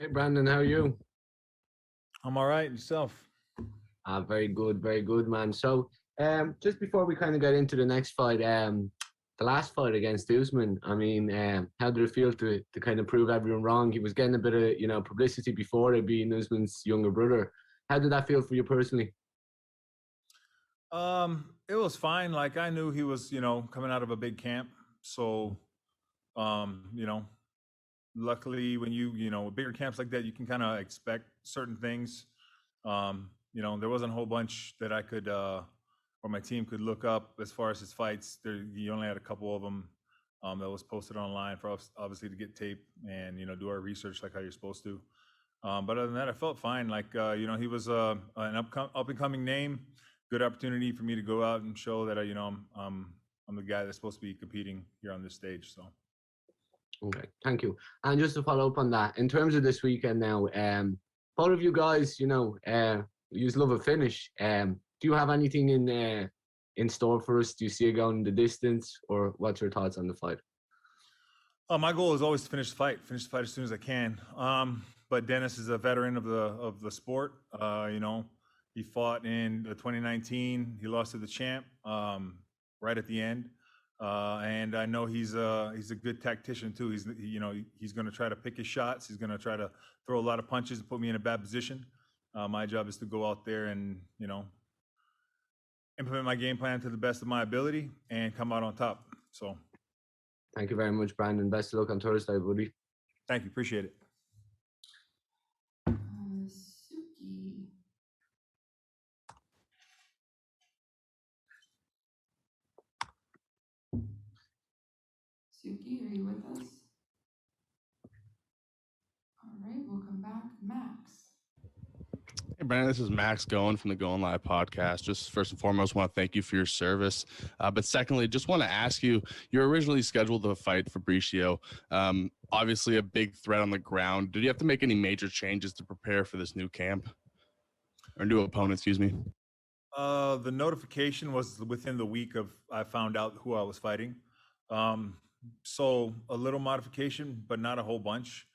Hey Brandon, how are you? I'm all right. Yourself? Very good, man. So, just before we kind of get into the next fight, the last fight against Usman, I mean, how did it feel to kind of prove everyone wrong? He was getting a bit of publicity before it being Usman's younger brother. How did that feel for you personally? It was fine. Like I knew he was, coming out of a big camp. So, um, you know, luckily when bigger camps like that, you can kind of expect certain things. There wasn't a whole bunch that I could, or my team could look up as far as his fights. You only had a couple of them, that was posted online for us, obviously to get tape and, do our research like how you're supposed to. But other than that, I felt fine. Like, he was an up and coming name. Good opportunity for me to go out and show that I'm the guy that's supposed to be competing here on this stage. So Okay, thank you. And just to follow up on that, in terms of this weekend now, both of you guys, you love a finish. Do you have anything in store for us? Do you see it going the distance, or what's your thoughts on the fight? my goal is always to finish the fight as soon as I can. But Dennis is a veteran of the sport. He fought in the 2019. He lost to the champ right at the end. And I know he's a good tactician too. He's going to try to pick his shots. He's going to try to throw a lot of punches and put me in a bad position. My job is to go out there and implement my game plan to the best of my ability and come out on top. So Thank you very much, Brandon. Best of luck on Thursday, buddy. thank you, appreciate it. Suki. Suki, are you with us? All right, we'll come back. Max. Hey, Brandon, this is Max Going from the Going Live podcast. Just first and foremost, want to thank you for your service. But secondly, just want to ask you, you're originally scheduled to fight Fabricio. Obviously a big threat on the ground. Did you have to make any major changes to prepare for this new camp? Or new opponent, excuse me? The notification was within the week of I found out who I was fighting. So a little modification, but not a whole bunch.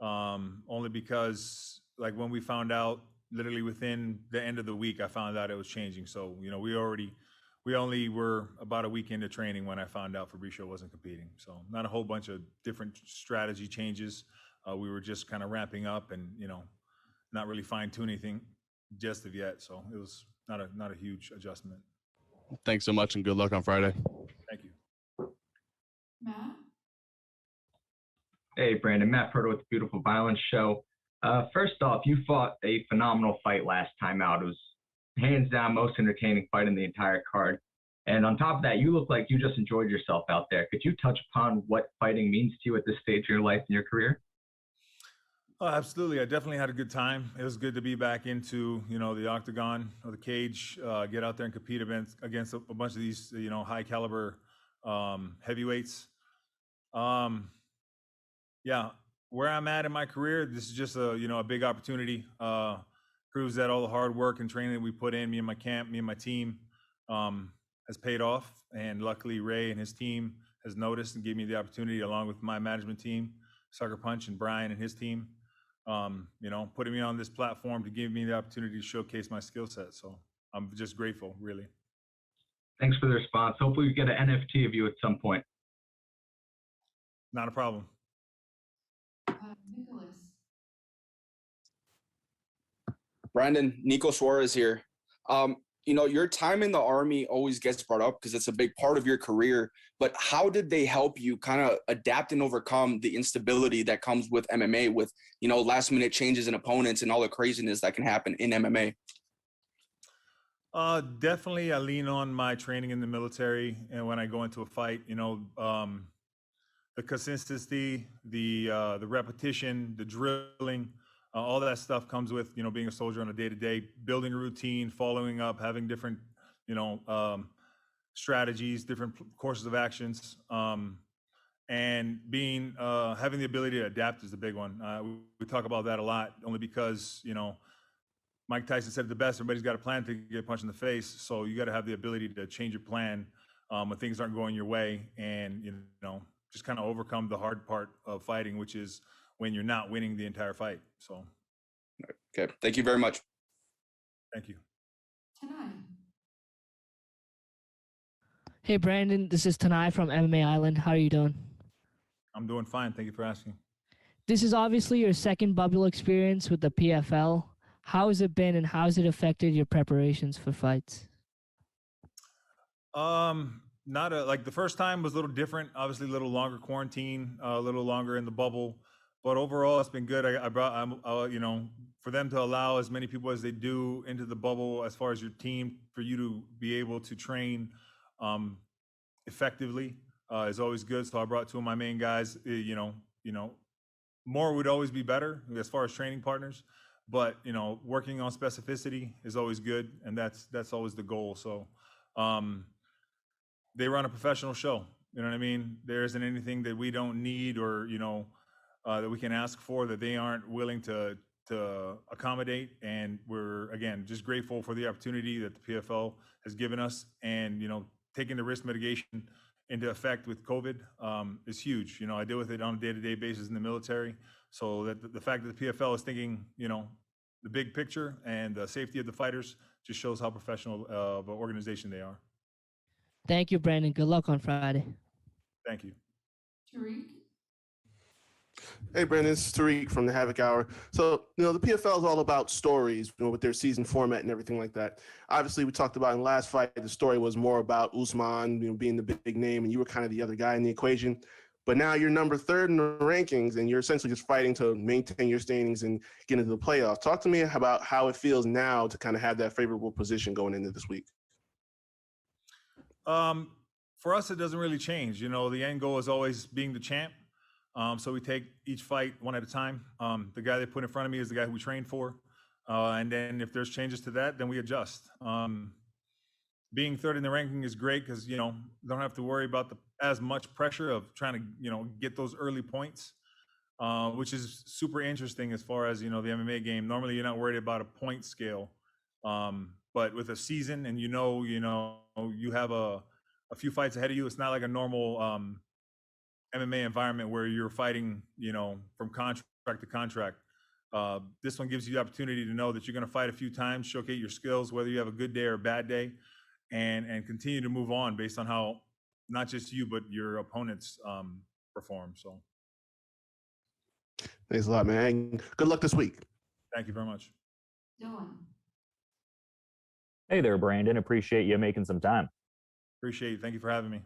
Only because like when we found out, literally within the end of the week, I found out it was changing. So, we only were about a week into training when I found out Fabricio wasn't competing. So not a whole bunch of different strategy changes. We were just kind of ramping up and, not really fine tuning anything just of yet. So it was not a huge adjustment. Thanks so much and good luck on Friday. Thank you. Matt? Hey, Brandon. Matt Purdo with the Beautiful Violence Show. First off, you fought a phenomenal fight last time out. It was hands down most entertaining fight in the entire card. And on top of that, you look like you just enjoyed yourself out there. Could you touch upon what fighting means to you at this stage of your life and your career? Oh, absolutely. I definitely had a good time. It was good to be back into, the octagon or the cage, get out there and compete against a bunch of these, high caliber heavyweights. Yeah, where I'm at in my career, this is just a big opportunity. Proves that all the hard work and training that we put in, me and my camp, me and my team, has paid off. And luckily, Ray and his team has noticed and gave me the opportunity, along with my management team, Sucker Punch and Brian and his team, putting me on this platform to give me the opportunity to showcase my skill set. So I'm just grateful, really. Thanks for the response. Hopefully we get an NFT of you at some point. Not a problem. Nicholas. Brandon, Nico Suarez here. Your time in the Army always gets brought up because it's a big part of your career. But how did they help you kind of adapt and overcome the instability that comes with MMA, with, last minute changes in opponents and all the craziness that can happen in MMA? Definitely, I lean on my training in the military, and when I go into a fight, the consistency, the repetition, the drilling, all that stuff comes with being a soldier on a day-to-day, building a routine, following up, having different strategies, different courses of actions, and being having the ability to adapt is the big one. We talk about that a lot, only because Mike Tyson said it the best: everybody's got a plan to get punched in the face. So you got to have the ability to change your plan when things aren't going your way, and just kind of overcome the hard part of fighting, which is when you're not winning the entire fight. So, Okay. Thank you very much. thank you. Tanai. Hey Brandon, this is Tanai from MMA Island. How are you doing? I'm doing fine. Thank you for asking. This is obviously your second bubble experience with the PFL. How has it been and how has it affected your preparations for fights? Not like the first time was a little different, obviously a little longer quarantine, a little longer in the bubble, but overall it's been good. I brought, you know, for them to allow as many people as they do into the bubble as far as your team, for you to be able to train effectively is always good. So I brought two of my main guys. You know, more would always be better as far as training partners, but you know, working on specificity is always good, and that's always the goal. So they run a professional show. You know what I mean? There isn't anything that we don't need or, you know, that we can ask for that they aren't willing to accommodate. And we're, again, just grateful for the opportunity that the PFL has given us. And, you know, taking the risk mitigation into effect with COVID is huge. You know, I deal with it on a day-to-day basis in the military. So that the fact that the PFL is thinking, you know, the big picture and the safety of the fighters just shows how professional of an organization they are. Thank you, Brandon. Good luck on Friday. Thank you. Tariq. Hey, Brandon, this is Tariq from the Havoc Hour. So, the PFL is all about stories, with their season format and everything like that. Obviously, we talked about in the last fight, the story was more about Usman, being the big name, and you were kind of the other guy in the equation. But now you're number 3rd in the rankings, and you're essentially just fighting to maintain your standings and get into the playoffs. Talk to me about how it feels now to kind of have that favorable position going into this week. For us, it doesn't really change. You know, the end goal is always being the champ. So we take each fight one at a time. The guy they put in front of me is the guy who we trained for. And then if there's changes to that, then we adjust. Being 3rd in the ranking is great because, you know, don't have to worry about as much pressure of trying to, you know, get those early points, which is super interesting as far as, you know, the MMA game. Normally, you're not worried about a point scale. But with a season and, you have a few fights ahead of you, it's not like a normal MMA environment where you're fighting, you know, from contract to contract. This one gives you the opportunity to know that you're going to fight a few times, showcase your skills, whether you have a good day or a bad day, and continue to move on based on how not just you, but your opponents perform. So Thanks a lot, man. Good luck this week. thank you very much. Dylan. Hey there, Brandon. Appreciate you making some time. Appreciate you. Thank you for having me.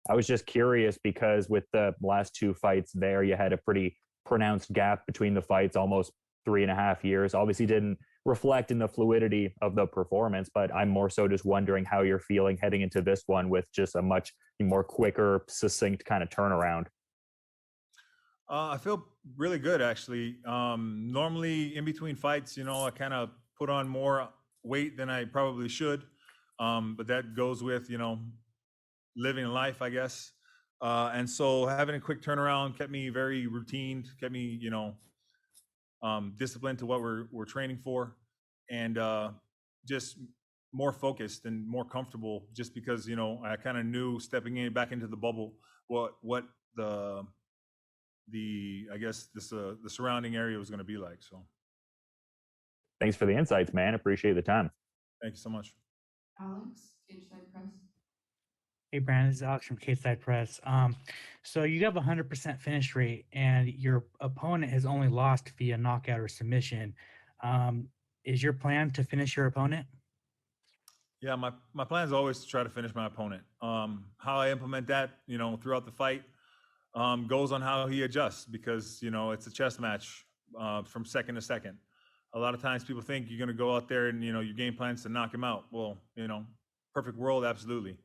I was just curious because with the last 2 fights there, you had a pretty pronounced gap between the fights, almost 3.5 years. Obviously didn't reflect in the fluidity of the performance, but I'm more so just wondering how you're feeling heading into this one with just a much more quicker, succinct kind of turnaround. I feel really good, actually. Normally in between fights, you know, I kind of put on more weight than I probably should. But that goes with, you know, living life, I guess. And so having a quick turnaround kept me very routine, kept me, you know, disciplined to what we're training for, and just more focused and more comfortable just because, you know, I kind of knew stepping back into the bubble, what the I guess the surrounding area was going to be like. So Thanks for the insights, man. Appreciate the time. thank you so much. Alex. Cage Side Press. Hey, Brandon, this is Alex from Cage Side Press. So you have a 100% finish rate, and your opponent has only lost via knockout or submission. Is your plan to finish your opponent? Yeah, my plan is always to try to finish my opponent. How I implement that, you know, throughout the fight goes on how he adjusts because, you know, it's a chess match from second to second. A lot of times people think you're going to go out there and, you know, your game plan is to knock him out. Well, you know, perfect world, absolutely.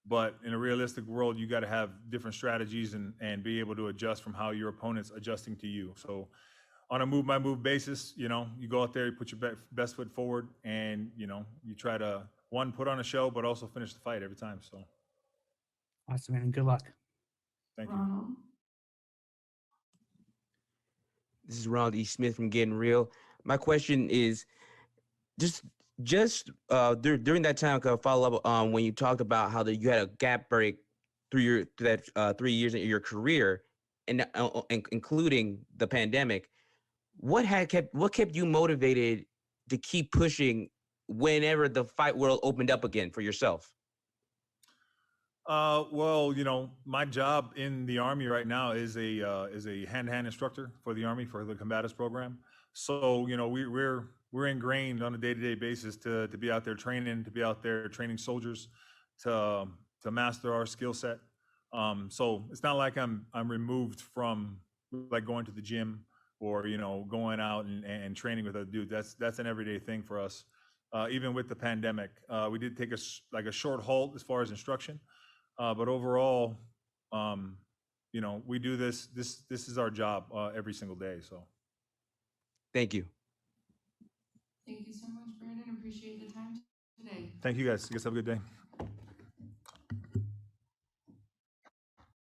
But in a realistic world, you got to have different strategies and be able to adjust from how your opponent's adjusting to you. So on a move by move basis, you know, you go out there, you put your best foot forward, and, you know, you try to, one, put on a show, but also finish the fight every time. So Awesome, man. Good luck. thank you. Ronald. This is Ronald E. Smith from Getting Real. My question is just during that time, can I follow up on when you talked about how you had a gap break through that 3 years in your career. and including the pandemic, what kept you motivated to keep pushing whenever the fight world opened up again for yourself? Well, my job in the Army right now is a hand-to-hand instructor for the Army for the combatives program. So, we're ingrained on a day-to-day basis to be out there training, to be out there training soldiers, to master our skill set. So it's not like I'm removed from like going to the gym or going out and training with a dude. That's an everyday thing for us. Even with the pandemic, we did take a short halt as far as instruction. But overall, we do this. This is our job every single day. So, thank you. Thank you so much, Brandon. Appreciate the time today. Thank you, guys. You guys have a good day.